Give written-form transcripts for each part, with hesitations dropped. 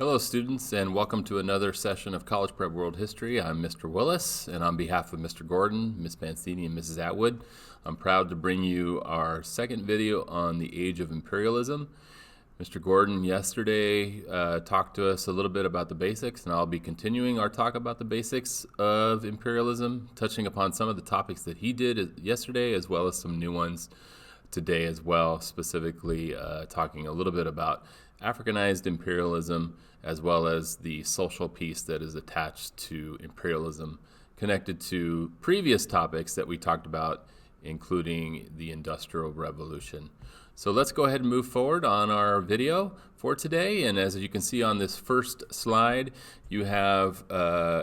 Hello, students, and welcome to another session of College Prep World History. I'm Mr. Willis, and on behalf of Mr. Gordon, Ms. Mancini, and Mrs. Atwood, I'm proud to bring you our second video on the age of imperialism. Mr. Gordon yesterday talked to us a little bit about the basics, and I'll be continuing our talk about the basics of imperialism, touching upon some of the topics that he did yesterday, as well as some new ones today as well, specifically talking a little bit about Africanized imperialism, as well as the social piece that is attached to imperialism, connected to previous topics that we talked about, including the Industrial Revolution. So let's go ahead and move forward on our video for today. And as you can see on this first slide, you have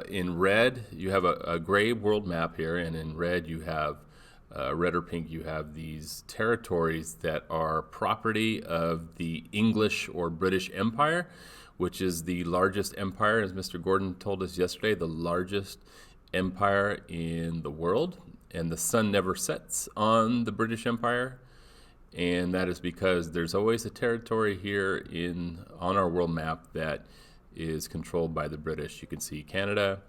in red, you have a gray world map here, and in red you have red or pink, you have these territories that are property of the English or British Empire, which is the largest empire, as Mr. Gordon told us yesterday, the largest empire in the world. And the sun never sets on the British Empire. And that is because there's always a territory here on our world map that is controlled by the British. You can see Canada.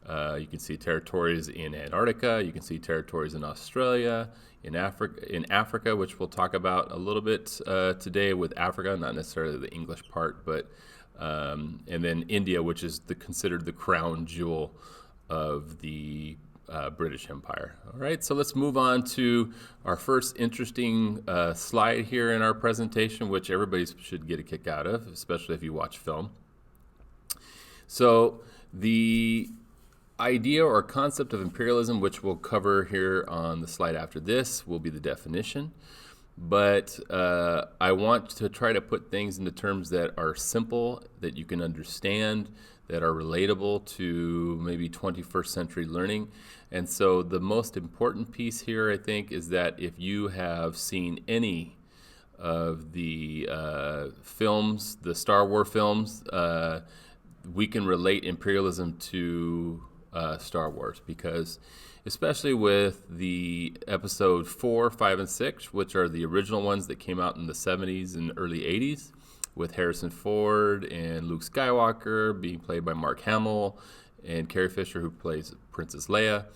You can see territories in Antarctica. You can see territories in Australia, in Africa, which we'll talk about a little bit today with Africa, not necessarily the English part, but and then India, which is considered the crown jewel of the British Empire. All right, so let's move on to our first interesting slide here in our presentation, which everybody should get a kick out of, especially if you watch film. So the idea or concept of imperialism, which we'll cover here on the slide after this, will be the definition. But I want to try to put things into terms that are simple, that you can understand, that are relatable to maybe 21st century learning. And so the most important piece here, I think, is that if you have seen any of the films, the Star Wars films, we can relate imperialism to Star Wars, because especially with the episode 4, 5, and 6, which are the original ones that came out in the 70s and early 80s, with Harrison Ford and Luke Skywalker being played by Mark Hamill and Carrie Fisher, who plays Princess Leia.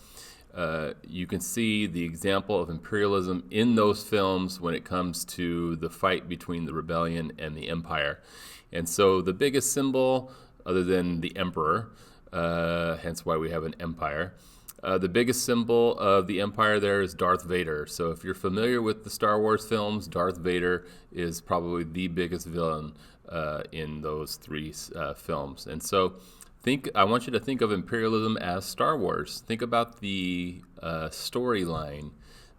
You can see the example of imperialism in those films when it comes to the fight between the rebellion and the empire. And so the biggest symbol, other than the emperor, hence why we have an empire, the biggest symbol of the empire there is Darth Vader. So if you're familiar with the Star Wars films, Darth Vader is probably the biggest villain in those three films. And so I want you to think of imperialism as Star Wars. Think about the storyline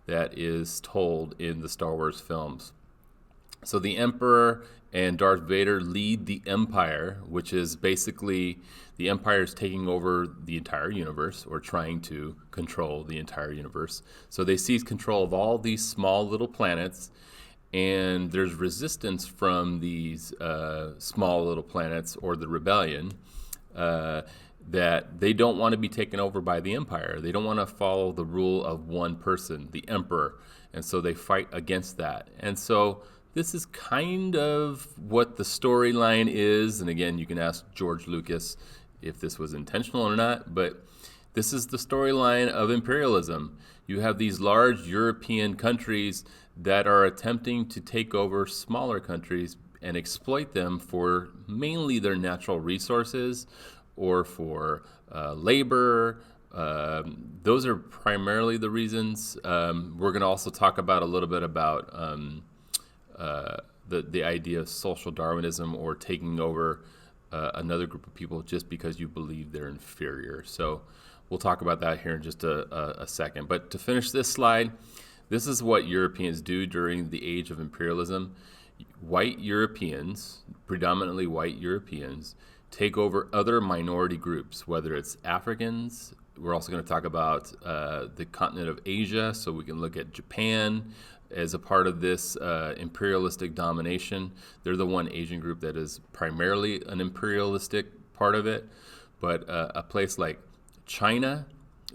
that is told in the Star Wars films. So the Emperor and Darth Vader lead the Empire, which is basically the Empire is taking over the entire universe, or trying to control the entire universe. So they seize control of all these small little planets, and there's resistance from these small little planets, or the rebellion, that they don't want to be taken over by the Empire. They don't want to follow the rule of one person, the Emperor, and so they fight against that. And so this is kind of what the storyline is, and again, you can ask George Lucas if this was intentional or not, but this is the storyline of imperialism. You have these large European countries that are attempting to take over smaller countries and exploit them for mainly their natural resources or for labor. Those are primarily the reasons. We're going to also talk about a little bit about the idea of social Darwinism, or taking over another group of people just because you believe they're inferior. So we'll talk about that here in just a second. But to finish this slide, this is what Europeans do during the age of imperialism. White Europeans, predominantly white Europeans, take over other minority groups, whether it's Africans. We're also going to talk about the continent of Asia, so we can look at Japan as a part of this imperialistic domination. They're the one Asian group that is primarily an imperialistic part of it. But a place like China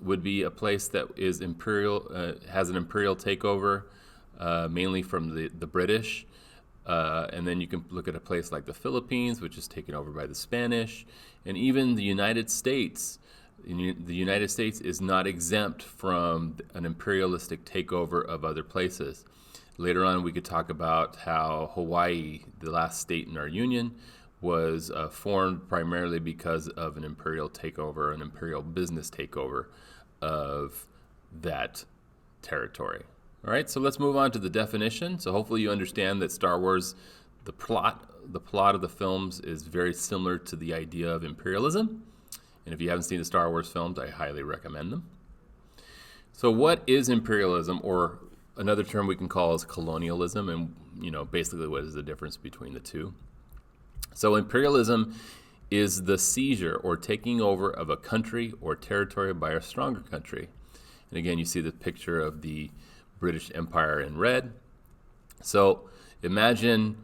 would be a place that is imperial, has an imperial takeover, mainly from the British. And then you can look at a place like the Philippines, which is taken over by the Spanish, and even the United States. The United States is not exempt from an imperialistic takeover of other places. Later on, we could talk about how Hawaii, the last state in our union, was formed primarily because of an imperial takeover, an imperial business takeover of that territory. All right, so let's move on to the definition. So hopefully you understand that Star Wars, the plot of the films is very similar to the idea of imperialism. And if you haven't seen the Star Wars films, I highly recommend them. So what is imperialism, or another term we can call is colonialism, and basically what is the difference between the two? So imperialism is the seizure or taking over of a country or territory by a stronger country. And again, you see the picture of the British Empire in red. So imagine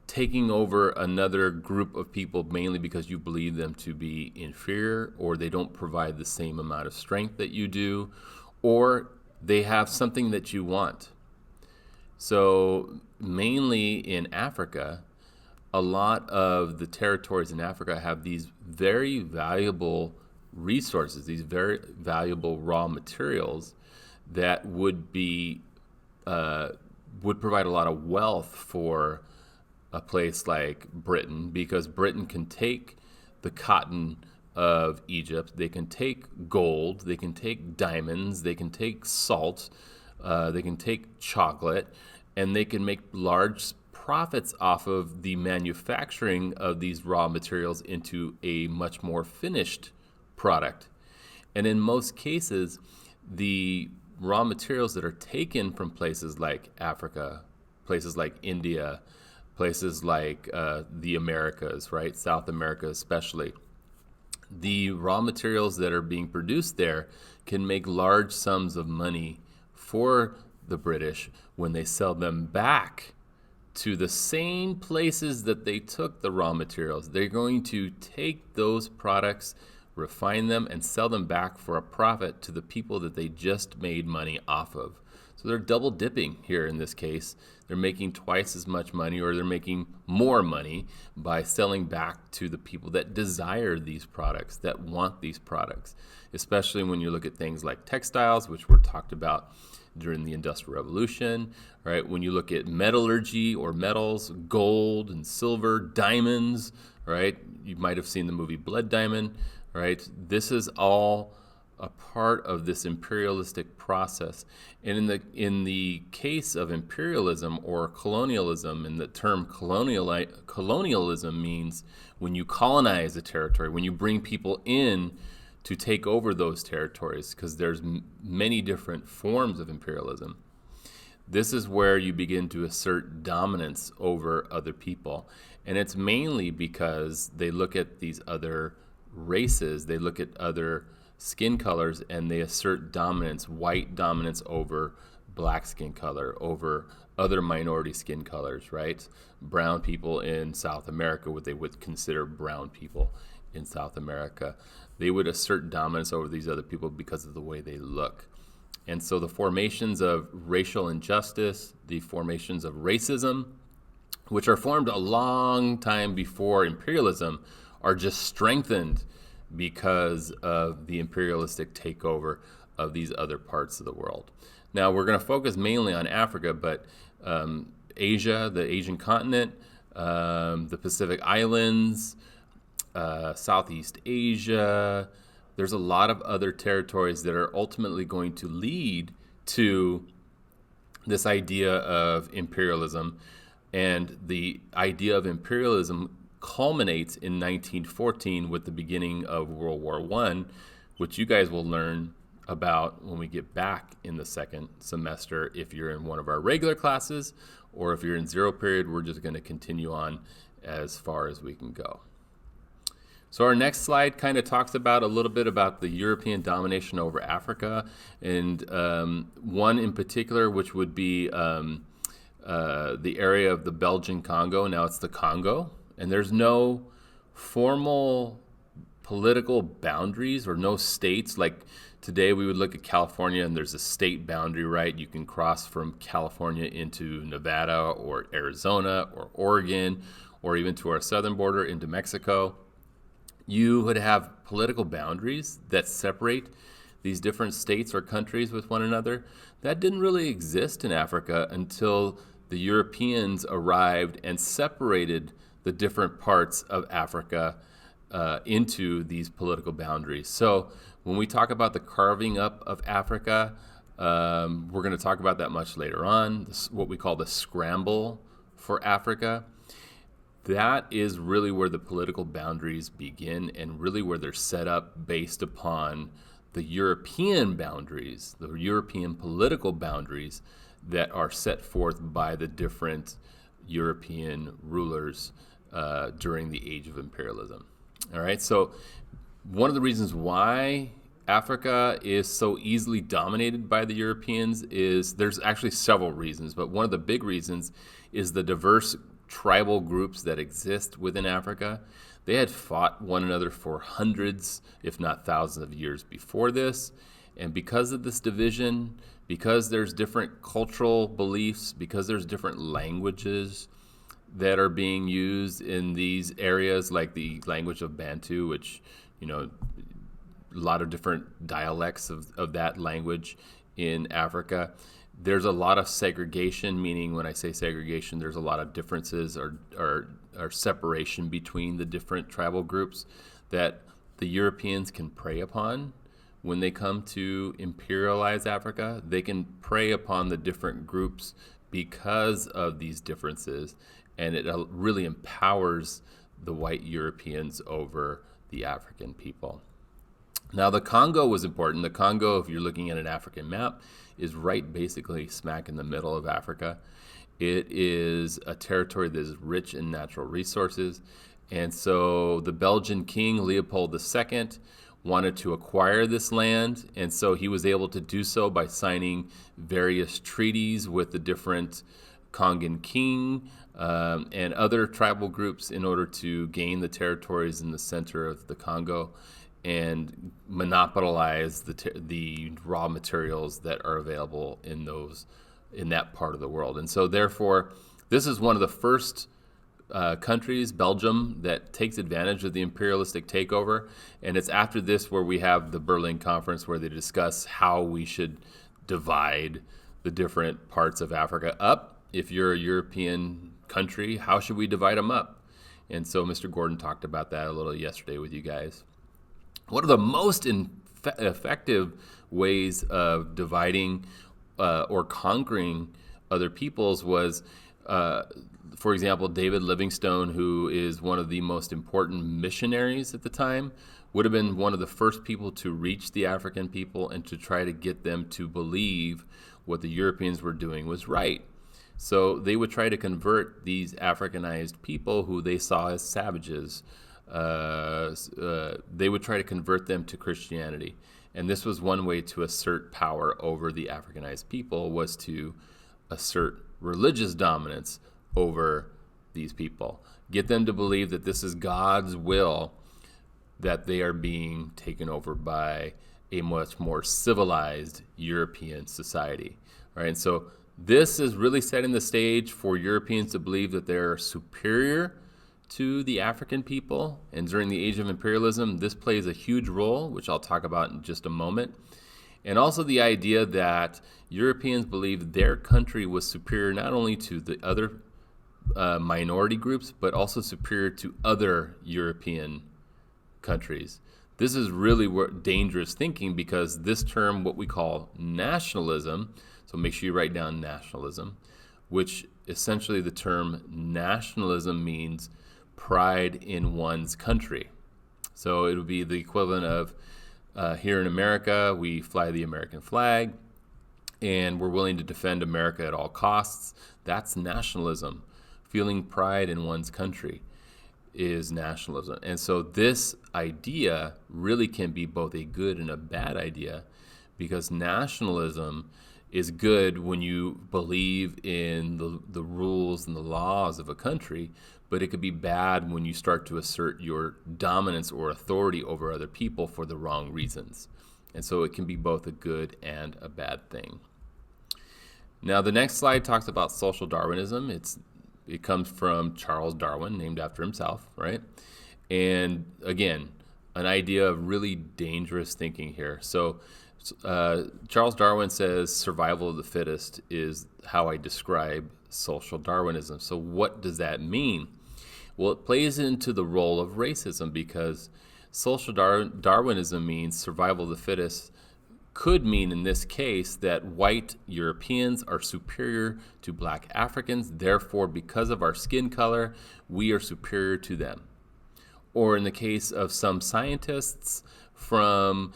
taking over another group of people mainly because you believe them to be inferior, or they don't provide the same amount of strength that you do, or they have something that you want. So mainly in Africa, a lot of the territories in Africa have these very valuable resources, these very valuable raw materials that would provide a lot of wealth for a place like Britain, because Britain can take the cotton of Egypt, they can take gold, they can take diamonds, they can take salt, they can take chocolate, and they can make large profits off of the manufacturing of these raw materials into a much more finished product. And in most cases, the raw materials that are taken from places like Africa, places like India, places like the Americas, right? South America especially. The raw materials that are being produced there can make large sums of money for the British when they sell them back to the same places that they took the raw materials. They're going to take those products, refine them, and sell them back for a profit to the people that they just made money off of. So they're double dipping here in this case. They're making twice as much money, or they're making more money by selling back to the people that desire these products, that want these products, especially when you look at things like textiles, which were talked about during the Industrial Revolution, right? When you look at metallurgy or metals, gold and silver, diamonds, right? You might have seen the movie Blood Diamond, right? This is all a part of this imperialistic process. And in the case of imperialism or colonialism, and the term colonialism means when you colonize a territory, when you bring people in to take over those territories, because there's many different forms of imperialism. This is where you begin to assert dominance over other people. And it's mainly because they look at these other races, they look at other skin colors, and they assert dominance, white dominance over black skin color, over other minority skin colors, right? Brown people in South America, what they would consider brown people in South America. They would assert dominance over these other people because of the way they look. And so the formations of racial injustice, the formations of racism, which are formed a long time before imperialism, are just strengthened because of the imperialistic takeover of these other parts of the world. Now, we're going to focus mainly on Africa, but Asia, the Asian continent, the Pacific Islands, Southeast Asia, there's a lot of other territories that are ultimately going to lead to this idea of imperialism. And the idea of imperialism culminates in 1914 with the beginning of World War I, which you guys will learn about when we get back in the second semester. If you're in one of our regular classes, or if you're in zero period, we're just going to continue on as far as we can go. So our next slide kind of talks about a little bit about the European domination over Africa, and one in particular, which would be the area of the Belgian Congo. Now it's the Congo. And there's no formal political boundaries or no states. Like today we would look at California and there's a state boundary, right? You can cross from California into Nevada or Arizona or Oregon or even to our southern border into Mexico. You would have political boundaries that separate these different states or countries with one another. That didn't really exist in Africa until the Europeans arrived and separated the different parts of Africa into these political boundaries. So when we talk about the carving up of Africa, we're going to talk about that much later on, what we call the scramble for Africa. That is really where the political boundaries begin and really where they're set up based upon the European boundaries, the European political boundaries that are set forth by the different European rulers during the age of imperialism. All right, so one of the reasons why Africa is so easily dominated by the Europeans is, there's actually several reasons, but one of the big reasons is the diverse tribal groups that exist within Africa. They had fought one another for hundreds, if not thousands of years before this. And because of this division, because there's different cultural beliefs, because there's different languages that are being used in these areas, like the language of Bantu, which, a lot of different dialects of that language in Africa. There's a lot of segregation, meaning when I say segregation, there's a lot of differences or separation between the different tribal groups that the Europeans can prey upon when they come to imperialize Africa. They can prey upon the different groups because of these differences, and it really empowers the white Europeans over the African people. Now, the Congo was important. The Congo, if you're looking at an African map, is right basically smack in the middle of Africa. It is a territory that is rich in natural resources. And so the Belgian king, Leopold II, wanted to acquire this land. And so he was able to do so by signing various treaties with the different Congan king and other tribal groups in order to gain the territories in the center of the Congo and monopolize the raw materials that are available in that part of the world. And so therefore, this is one of the first countries, Belgium, that takes advantage of the imperialistic takeover. And it's after this where we have the Berlin Conference, where they discuss how we should divide the different parts of Africa up. If you're a European country, how should we divide them up? And so Mr. Gordon talked about that a little yesterday with you guys. One of the most effective ways of dividing or conquering other peoples was, for example, David Livingstone, who is one of the most important missionaries at the time, would have been one of the first people to reach the African people and to try to get them to believe what the Europeans were doing was right. So they would try to convert these Africanized people who they saw as savages. They would try to convert them to Christianity. And this was one way to assert power over the Africanized people, was to assert religious dominance over these people. Get them to believe that this is God's will, that they are being taken over by a much more civilized European society. All right, and so this is really setting the stage for Europeans to believe that they're superior to the African people. And during the age of imperialism, this plays a huge role, which I'll talk about in just a moment. And also the idea that Europeans believed their country was superior not only to the other minority groups, but also superior to other European countries. This is really dangerous thinking, because this term, what we call nationalism, so make sure you write down nationalism, which essentially the term nationalism means pride in one's country. So it would be the equivalent of here in America, we fly the American flag and we're willing to defend America at all costs. That's nationalism. Feeling pride in one's country is nationalism. And so this idea really can be both a good and a bad idea, because nationalism is good when you believe in the rules and the laws of a country, but it could be bad when you start to assert your dominance or authority over other people for the wrong reasons. And so it can be both a good and a bad thing. Now, the next slide talks about social Darwinism. It comes from Charles Darwin, named after himself, right? And again, an idea of really dangerous thinking here. So Charles Darwin says survival of the fittest is how I describe social Darwinism. So what does that mean? Well, it plays into the role of racism, because social Darwinism means survival of the fittest could mean in this case that white Europeans are superior to black Africans. Therefore, because of our skin color, we are superior to them. Or in the case of some scientists from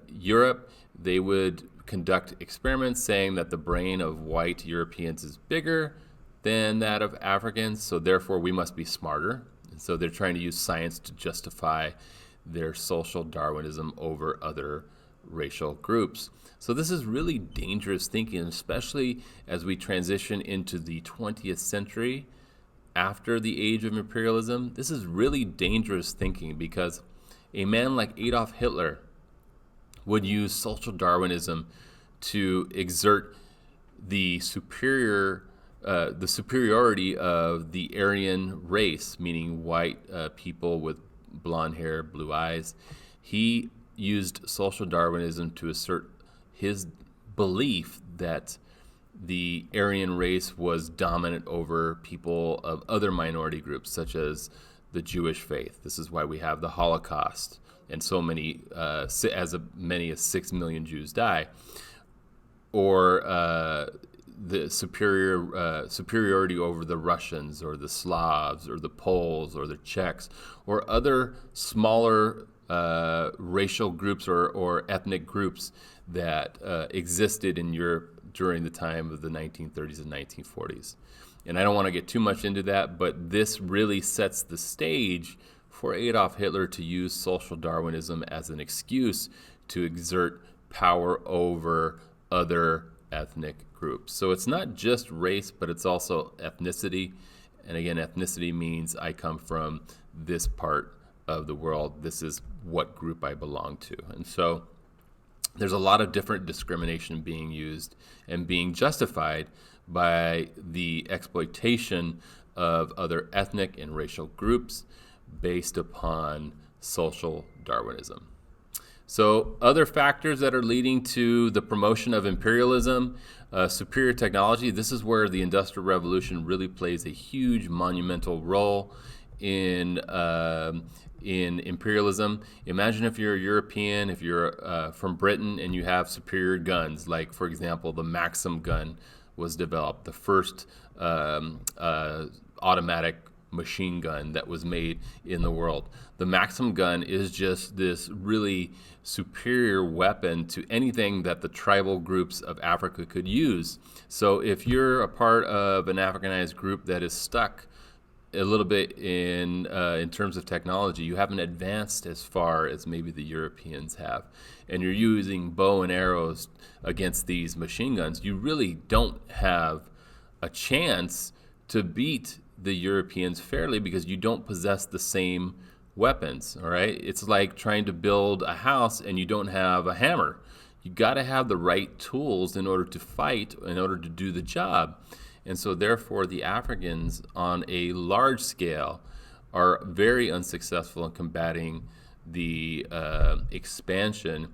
Europe, they would conduct experiments saying that the brain of white Europeans is bigger than that of Africans, so therefore we must be smarter. And so they're trying to use science to justify their social Darwinism over other racial groups. So this is really dangerous thinking, especially as we transition into the 20th century after the age of imperialism. This is really dangerous thinking, because a man like Adolf Hitler would use social Darwinism to exert the superiority of the Aryan race, meaning white people with blonde hair, blue eyes. He used social Darwinism to assert his belief that the Aryan race was dominant over people of other minority groups, such as the Jewish faith. This is why we have the Holocaust, and so many, as many as 6 million Jews die. Or the superiority over the Russians, or the Slavs, or the Poles, or the Czechs, or other smaller racial groups or ethnic groups that existed in Europe during the time of the 1930s and 1940s. And I don't want to get too much into that, but this really sets the stage for Adolf Hitler to use social Darwinism as an excuse to exert power over other ethnic groups. So it's not just race, but it's also ethnicity. And again, ethnicity means I come from this part of the world. This is what group I belong to. And so there's a lot of different discrimination being used and being justified by the exploitation of other ethnic and racial groups based upon social Darwinism. So other factors that are leading to the promotion of imperialism, superior technology. This is where the Industrial Revolution really plays a huge monumental role in imperialism. Imagine if you're a European, if you're from Britain, and you have superior guns, like, for example, the Maxim gun was developed, the first automatic machine gun that was made in the world. The Maxim gun is just this really superior weapon to anything that the tribal groups of Africa could use. So if you're a part of an Africanized group that is stuck a little bit in terms of technology, you haven't advanced as far as maybe the Europeans have, and you're using bow and arrows against these machine guns, you really don't have a chance to beat the Europeans fairly, because you don't possess the same weapons. All right, it's like trying to build a house and you don't have a hammer. You got to have the right tools in order to fight, in order to do the job. And so therefore the Africans on a large scale are very unsuccessful in combating the expansion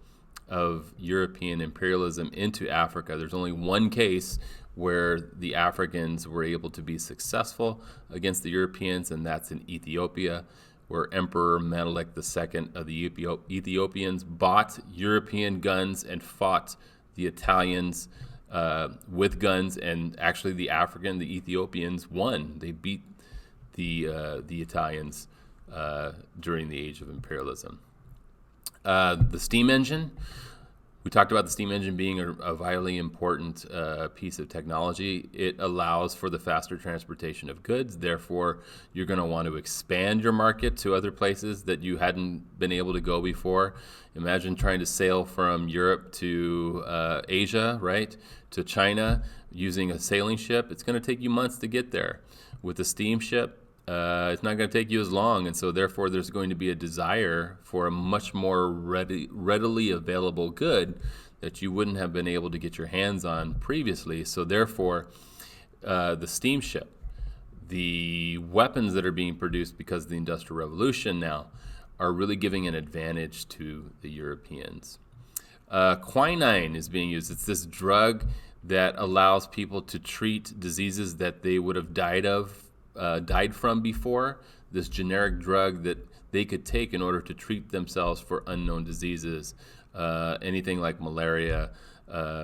of European imperialism into Africa. There's only one case where the Africans were able to be successful against the Europeans, and that's in Ethiopia, where Emperor Menelik II of the Ethiopians bought European guns and fought the Italians with guns, and actually the Ethiopians won. They beat the Italians during the age of imperialism. The steam engine. We talked about the steam engine being a vitally important piece of technology. It allows for the faster transportation of goods. Therefore, you're going to want to expand your market to other places that you hadn't been able to go before. Imagine trying to sail from Europe to Asia, right, to China using a sailing ship. It's going to take you months to get there. With a steamship, it's not going to take you as long, and so therefore there's going to be a desire for a much more readily available good that you wouldn't have been able to get your hands on previously. So therefore, the steamship, the weapons that are being produced because of the Industrial Revolution now are really giving an advantage to the Europeans. Quinine is being used. It's this drug that allows people to treat diseases that they would have died from before. This generic drug that they could take in order to treat themselves for unknown diseases, anything like malaria,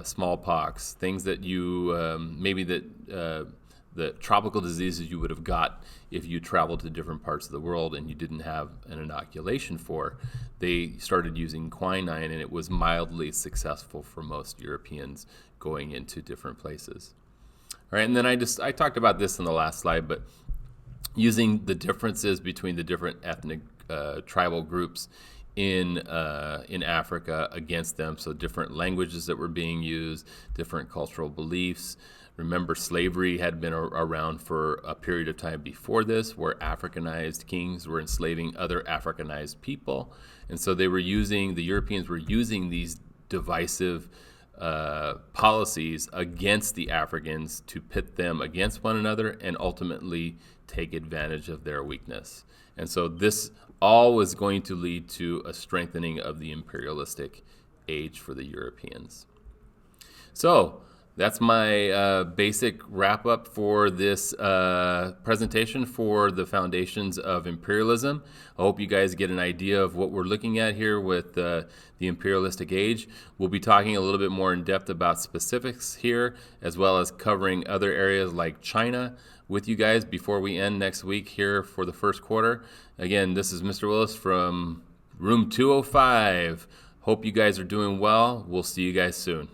smallpox, things that you maybe that the tropical diseases you would have got if you traveled to different parts of the world and you didn't have an inoculation for. They started using quinine, and it was mildly successful for most Europeans going into different places. All right, and then I talked about this in the last slide, but using the differences between the different ethnic tribal groups in Africa against them, so different languages that were being used, different cultural beliefs. Remember, slavery had been around for a period of time before this, where Africanized kings were enslaving other Africanized people, and so the Europeans were using these divisive policies against the Africans to pit them against one another and ultimately take advantage of their weakness. And so this all was going to lead to a strengthening of the imperialistic age for the Europeans. So that's my basic wrap up for this presentation for the foundations of imperialism. I hope you guys get an idea of what we're looking at here with the imperialistic age. We'll be talking a little bit more in depth about specifics here, as well as covering other areas like China with you guys before we end next week here for the first quarter. Again, this is Mr. Willis from room 205. Hope you guys are doing well. We'll see you guys soon.